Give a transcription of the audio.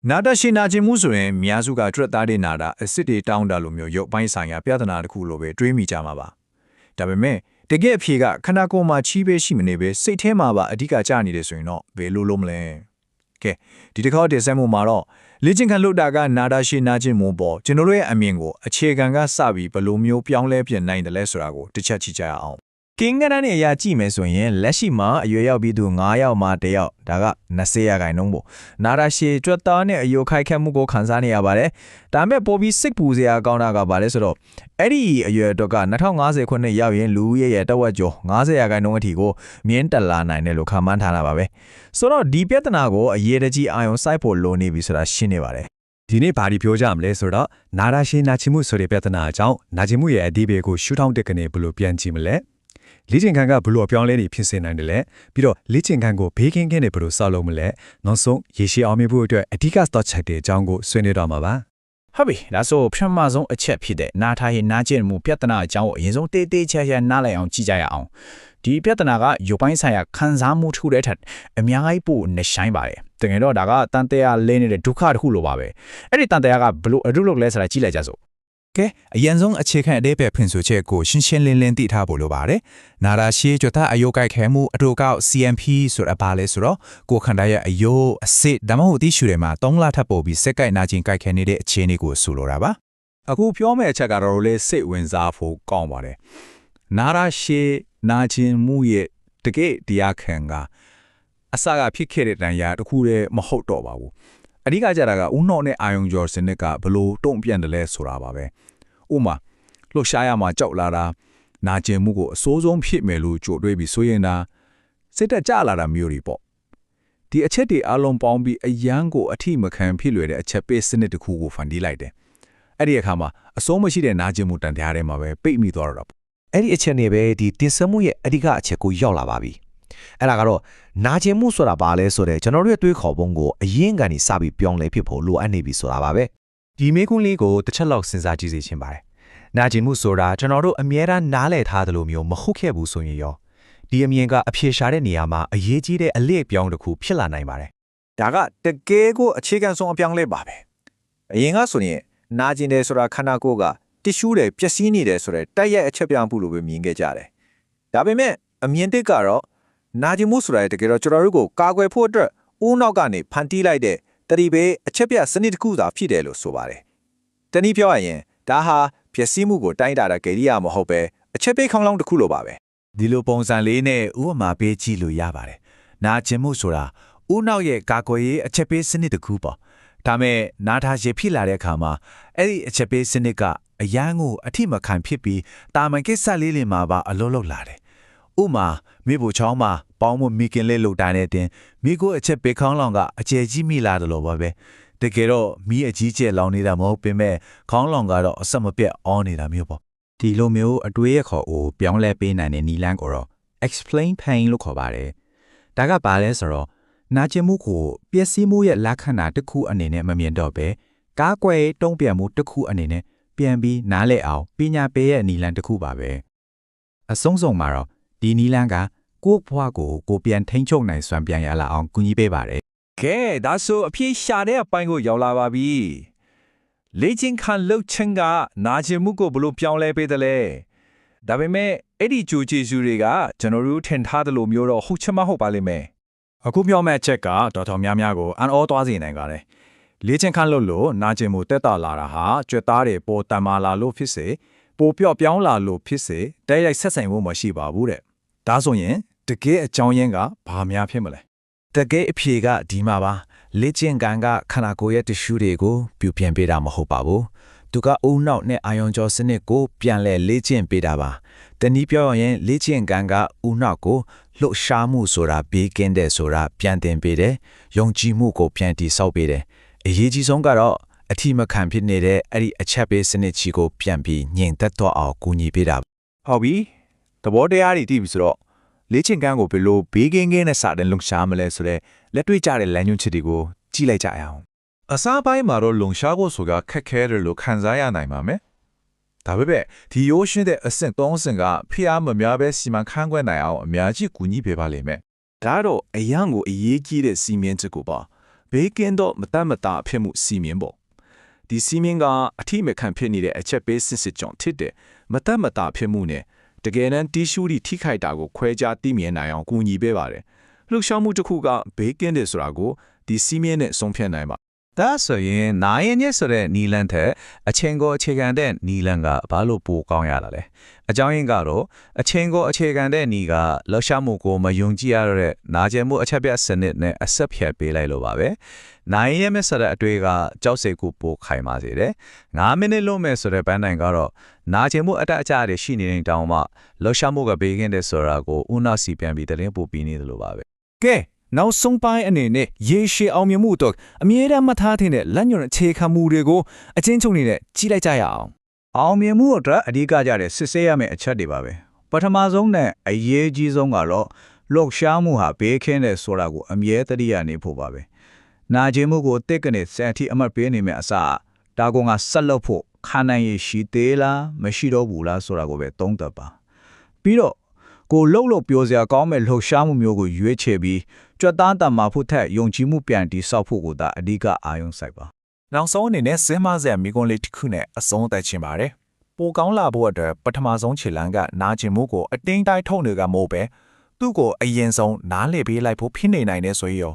နာတာရှိနာခြင်းမှုဆိုရင်များစုကကြွက်သားတဲ့နာတာအစ်စ်တွေတောင်းတာလိုမျိုးရုပ်ပိုင်းဆိုင်ရာပြဿနာတစ်ခုလိုပဲတွေးမိကြမှာပါဒါပေမဲ့တကယ်အဖြေကခန္ဓာကိုယ်မှာချီးပဲရှိမနေပဲစိတ်ထဲမှာပါအဓိကကျနေတယ်ဆိုရင်တော့ဘယ်လိုလုပ်မလဲကဲဒီတစ်ခါတည်းဆက်မှုမှာတော့လေ့ကျင့်ခန်းလုပ်တာကနာတာရှိနာခြင်းမှုပေါ်ကျွန်တော်တို့ရဲ့အမြင်ကိုအခြေခံကစပြီးဘယ်လိုမျိုးပြောင်းလဲပြင်နိုင်တယ်လဲဆိုတာကိုတစ်ချက်ကြည့်ကြရအောင်ကင်းကနန်းနဲ့အရာကြည့်မယ်ဆိုရင်လက်ရှိမှာအရွယ်ရောက်ပြီးသူ9ယောက်မှ1ယောက်ဒါက20ရာခိုင်နှုန်းပေါ့နာတာရှည်ကြွက်သားနဲ့အယိုခိုက်ခတ်မှုကိုခံစားနေရပါတယ်ဒါပေမဲ့ပိုပြီးစိတ်ပူစရာကောင်းတာကဘာလဲဆိုတော့အဲ့ဒီအရွယ်အတွက်က2050ခုနှစ်ရောက်ရင်လူဦးရေရဲ့တဝက်ကျော်90ရာခိုင်နှုန်းအထိကိုမြင့်တက်လာနိုင်တယ်လို့ခန့်မှန်းထားတာပါပဲဆိုတော့ဒီပြဿနာကိုအရေးတကြီးအာရုံစိုက်ဖို့လိုနေပြီဆိုတာရှင်းနေပါတယ်ဒီနေ့ဘာဒီပြောကြမလဲဆိုတော့နာတာရှည်နာချမှုဆိုတဲ့ပြဿနာအကြောင်းနာချမှုရဲ့အဓိပ္ပာယ်ကိုရှုထောင့်တက်ကနေဘယ်လိုပြန်ကြည့်မလဲလေ့ကျင့်ခန်းကဘလို့အပြောင်းလဲနေဖြစ်စေနိုင်တယ်လေပြီးတော့လေ့ကျင့်ခန်းကိုဘေးကင်းကင်းနဲ့ဘလို့ဆောက်လုပ်မလဲနောက်ဆုံးရေရှည်အောင်မြင်ဖို့အတွက်အဓိကသတ်ချက်တွေအကြောင်းကိုဆွေးနွေးတော့မှာပါဟုတ်ပြီဒါဆိုပထမဆုံးအချက်ဖြစ်တဲ့နာထားရင်နာကျင်မှုပြဿနာအကြောင်းကိုအရင်ဆုံးတေးသေးချာချာနားလည်အောင်ကြည့်ကြရအောင်ဒီပြဿနာကရုပ်ပိုင်းဆိုင်ရာခံစားမှုတစ်ခုတည်းထက်အများကြီးပိုနှဆိုင်ပါတယ်တကယ်တော့ဒါကတန်တရားလဲနေတဲ့ဒုက္ခတစ်ခုလိုပါပဲအဲ့ဒီတန်တရားကဘလို့အထုလုပ်လဲဆိုတာကြည့်လိုက်ကြစို့ကဲအရင်ဆုံးအခြေခံအသေးပဲဖွင့်ဆိုချက်ကိုရှင်းရှင်းလင်းလင်းသိထားဖို့လိုပါတယ်။နာရာရှေးကြတာအယုတ်ကြိုက်ခဲမှုအတူကောက် CMP ဆိုတာဘာလဲဆိုတော့ကိုခန္ဓာရဲ့အယုတ်အစစ်ဒါမှမဟုတ်တိရှူတွေမှာ3လထပ်ပို့ပြီးစက်ကိုက်နာခြင်းကြိုက်ခဲနေတဲ့အခြေအနေကိုဆိုလိုတာပါ။အခုပြောမယ့်အချက်ကတော့လေစိတ်ဝင်စားဖို့ကောင်းပါတယ်။နာရာရှေးနာခြင်းမှုရဲ့တကယ်တရားခံကအစကဖြစ်ခဲ့တဲ့တန်ရာတစ်ခုတည်းမဟုတ်တော့ပါဘူး။အဓိကကြတာကဦးနှော့နဲ့အာယုံကျော်စနစ်ကဘလို့တုံ့ပြန်တယ်လဲဆိုတာပါပဲ။ဥမာလှရှားရမှာကြောက်လာတာနာကျင်မှုကိုအစိုးဆုံးဖြစ်မယ်လို့ကြိုတွေးပြီးဆိုရင်ဒါစိတ်တက်ကြလာတာမျိုးတွေပေါ့ဒီအချက်တွေအလုံးပေါင်းပြီးအရန်ကိုအထိမခံဖြစ်လွယ်တဲ့အချက်ပေးစနစ်တစ်ခုကိုဖန်တီးလိုက်တယ်အဲ့ဒီအခါမှာအစိုးမရှိတဲ့နာကျင်မှုတန်တရားထဲမှာပဲပိတ်မိသွားတော့တာအဲ့ဒီအချက်နဲ့ပဲဒီတင်ဆက်မှုရဲ့အဓိကအချက်ကိုရောက်လာပါပြီအဲ့ဒါကတော့နာကျင်မှုဆိုတာဘာလဲဆိုတဲ့ကျွန်တော်တို့ရဲ့တွေးခေါ်ပုံကိုအရင်ကနေစပြီးပြောင်းလဲဖြစ်ဖို့လိုအပ်နေပြီဆိုတာပါပဲဒီမေးခွန်းလေးကိုတစ်ချက်လောက်စဉ်းစားကြည့်စေချင်ပါတယ်နာကျင်မှုဆိုတာကျွန်တော်တို့အမြဲတမ်းနားလည်ထားသလိုမျိုးမဟုတ်ခဲ့ဘူးဆိုရင်ရောဒီအမြင်ကအဖြေရှာတဲ့နေရာမှာအရေးကြီးတဲ့အလစ်ပြောင်းတစ်ခုဖြစ်လာနိုင်ပါတယ်ဒါကတကယ်ကိုအခြေခံဆုံးအပြောင်းလဲပါပဲအရင်ကဆိုရင်နာကျင်တယ်ဆိုတာခန္ဓာကိုယ်ကတ िश ူးတယ်ပျက်စီးနေတယ်ဆိုတဲ့တိုက်ရိုက်အချက်ပြောင်းမှုလိုပဲမြင်ခဲ့ကြတယ်ဒါပေမဲ့အမြင်တစ်ကတော့နာကျင်မှုဆိုတာတကယ်တော့ကျွန်တော်တို့ကိုကာကွယ်ဖို့အတွက်ဦးနောက်ကနေဖန်တီးလိုက်တဲ့တတိပဲအချက်ပြစနစ်တစ်ခုသာဖြစ်တယ်လို့ဆိုပါတယ်တနည်းပြောရရင်ဒါဟာပျက်စီးမှုကိုတိုင်းတာကိရိယာမဟုတ်ပဲအချက်ပေးခေါင်းလောင်းတစ်ခုလိုပါပဲဒီလိုပုံစံလေးနဲ့ဥပမာပေးကြည့်လို့ရပါတယ်နာကျင်မှုဆိုတာဦးနောက်ရဲ့ကာကွယ်ရေးအချက်ပေးစနစ်တစ်ခုပေါ့ဒါမဲ့နာထားရဖြစ်လာတဲ့အခါမှာအဲ့ဒီအချက်ပေးစနစ်ကအရန်ကိုအထိမခံဖြစ်ပြီးတာမန်ကိစ္စလေးတွေမှာပါအလုံးလုံးလာတယ်ဥမာမိဖို့ချောင်းမှာပေါင်းမမိခင်လေးလှုပ်တိုင်းတဲ့တင်မိကိုအချက်ပေးခေါင်းလောင်းကအကျယ်ကြီးမိလာတယ်လို့ပါပဲတကယ်တော့မီးအကြီးကျယ်လောင်နေတာမဟုတ်ပေမဲ့ခေါင်းလောင်ကတော့အဆက်မပြတ်အောင်းနေတာမျိုးပေါ့ဒီလိုမျိုးအတွေးရခေါ်ကိုပြောင်းလဲပေးနိုင်တဲ့နီလန်းကိုတော့ explain pain လို့ခေါ်ပါတယ်ဒါကဘာလဲဆိုတော့နာကျင်မှုကိုပျက်စီးမှုရဲ့လက္ခဏာတစ်ခုအနေနဲ့မမြင်တော့ပဲကားကွယ်တုံ့ပြန်မှုတစ်ခုအနေနဲ့ပြန်ပြီးနားလည်အောင်ပညာပေးရဲ့နီလန်းတစ်ခုပါပဲအဆုံးစုံမှာတော့ဒီနီလန်းကကိုယ့်ဘဝကိုပြန်ထိန်းချုပ်နိုင်စွမ်းပြန်ရလာအောင်ကူညီပေးပါတယ်ကဲဒါဆိုအပြေရှာတဲ့အပိုင်းကိုရောက်လာပါပြီလေ့ကျင့်ခန်းလှုပ်ခြင်းကနာကျင်မှုကိုဘလို့ပြောင်းလဲပေးတယ်လဲဒါပေမဲ့အဲ့ဒီကြိုကျေစုတွေကကျွန်တော်တို့ထင်ထားသလိုမျိုးတော့ဟုတ်ချင်မဟုတ်ပါလိမ့်မယ်အခုပြောမယ့်အချက်ကတော်တော်များများကိုအန်အောသွားစေနိုင်ပါတယ်လေ့ကျင့်ခန်းလှုပ်လို့နာကျင်မှုတက်တာလာတာဟာကြွက်သားတွေပေါ်တန်မာလာလို့ဖြစ်စေပိုပြော့ပြောင်းလာလို့ဖြစ်စေတိုက်ရိုက်ဆက်ဆိုင်မှုမရှိပါဘူးတဲ့ဒါဆိုရင်တကယ်အကြောင်းရင်းကဘာများဖြစ်မလဲတကယ်အဖြေကဒီမှာပါလေ့ကျင့်ခန်းကခန္ဓာကိုယ်ရဲ့တ िश ူးတွေကိုပြုပြင်ပေးတာမဟုတ်ပါဘူးသူကအိုးနောက်နဲ့အာယုံကြောစနစ်ကိုပြန်လဲလေ့ကျင့်ပေးတာပါတနည်းပြောရင်လေ့ကျင့်ခန်းကအိုးနောက်ကိုလှုပ်ရှားမှုဆိုတာဘေးကင်းတဲ့ဆိုတာပြန်တင်ပေးတယ်ယုံကြည်မှုကိုပြန်တည်ဆောက်ပေးတယ်အရေးကြီးဆုံးကတော့အထီးမခံဖြစ်နေတဲ့အဲ့ဒီအချက်ပေးစနစ်ကြီးကိုပြန်ပြီးညင်သက်တော့အောင်ကူညီပေးတာဟုတ်ပြီသဘောတရားတွေတည်ပြီဆိုတော့လေ့ကျင့်ခန်းကိုဘယ်လိုဘေးကင်းကင်းနဲ့စတင်လှုပ်ရှားမလဲဆိုတဲ့လက်တွေ့ကျတဲ့လမ်းညွှန်ချက်တွေကိုကြည့်လိုက်ကြအောင်အစားပိုင်းမှာတော့လုံရှားဖို့ဆိုတာခက်ခဲတယ်လို့ခံစားရနိုင်ပါမယ်ဒါပေမဲ့ဒီရိုးရှင်းတဲ့အဆင့်3ဆင့်ကဖျားမများပဲစီမံခန့်ခွဲနိုင်အောင်အများကြီးကူညီပေးပါလိမ့်မယ်ဒါတော့အရန်ကိုအရေးကြီးတဲ့စီမင်းချက်ကိုပါဘ ဘေးကင်းတော့မတတ်မတာဖြစ်မှုစီမင်းပေါ့ဒီစီမင်းကအထိမခံဖြစ်နေတဲ့အချက်ပေးစစ်စစ်ကြောင့်ဖြစ်တဲ့မတတ်မတာဖြစ်မှုနဲ့တကယ်တမ်းတီးရှူရီထိခိုက်တာကိုခွဲခြားသိမြင်နိုင်အောင်ကူညီပေးပါတယ်လှုပ်ရှားမှုတစ်ခုကဘေးကင်းတယ်ဆိုတာကိုဒီစီမင်းနဲ့ဆုံးဖြတ်နိုင်ပါ ဒါဆိုရင်နာရင်ညက်ဆိုတဲ့နီလန်တဲ့အချင်းကိုအခြေခံတဲ့နီလန်ကဘာလို့ပိုကောင်းရတာလဲအကြောင်းရင်းကတော့အချင်းကိုအခြေခံတဲ့နီကလှရှားမှုကိုမယုံကြည်ရတဲ့နာကျင်မှုအချက်ပြစနစ်နဲ့အဆက်ဖြတ်ပေးလိုက်လို့ပါပဲနာရင်ညက်မဲ့ဆိုတဲ့အတွေ့ကကြောက်စိတ်ကိုပိုခိုင်ပါစေတယ်9မိနစ်လုံးမဲ့ဆိုတဲ့ပန်းတိုင်ကတော့နာကျင်မှုအတက်အကျတွေရှိနေတဲ့တောင်မှလှရှားမှုကဘေးကင်းတဲ့ဆိုတာကိုဥနာစီပြန်ပြီးတရင်ပို့ပြီးနေတယ်လို့ပါပဲ ကဲနောက်ဆုံးပိုင်းအနေနဲ့ရေရှည်အောင်မြင်မှုတော့အမြဲတမ်းမှတ်ထားတဲ့လက်ညွန်အခြေခံမှုတွေကိုအချင်းချုပ်နေတဲ့ကြီးလိုက်ကြရအောင် အောင်မြင်မှုအတွက်အဓိကကြတဲ့စစ်ဆေးရမယ့်အချက်တွေပါပဲပထမဆုံးနဲ့အရေးကြီးဆုံးကတော့လှုပ်ရှားမှုဟာဘေးကင်းတဲ့ဆိုတာကိုအမြဲတမ်းရနေဖို့ပါပဲနာကျင်မှုကိုတစ်ကနေစံအထိအမှတ်ပေးနေမယ့်အစားဒါကောင်ကဆက်လုပ်ဖို့ခါနိုင်ရရှိသေးလားမရှိတော့ဘူးလားဆိုတာကိုပဲသုံးသပ်ပါပြီးတော့ကိုလှုပ်လို့ပြောစရာကောင်းမဲ့လှုပ်ရှားမှုမျိုးကိုရွေးချယ်ပြီးကြွက်သားတမ်းမှာဖို့ထက်ယုံကြည်မှုပြန်တည်ဆောက်ဖို့ကိုသာအဓိကအာရုံစိုက်ပါနောက်ဆုံးအနေနဲ့စဉ်းမစရာမိကွန်းလေးတစ်ခုနဲ့အဆုံးသတ်ခြင်းပါတယ်ပိုကောင်းလာဖို့အတွက်ပထမဆုံးခြေလှမ်းကနာကျင်မှုကိုအတင်းတိုင်းထုတ်နေကမဟုတ်ပဲသူ့ကိုအရင်ဆုံးနားလေပေးလိုက်ဖို့ဖြစ်နေနိုင်တဲ့ဆိုရင်ရော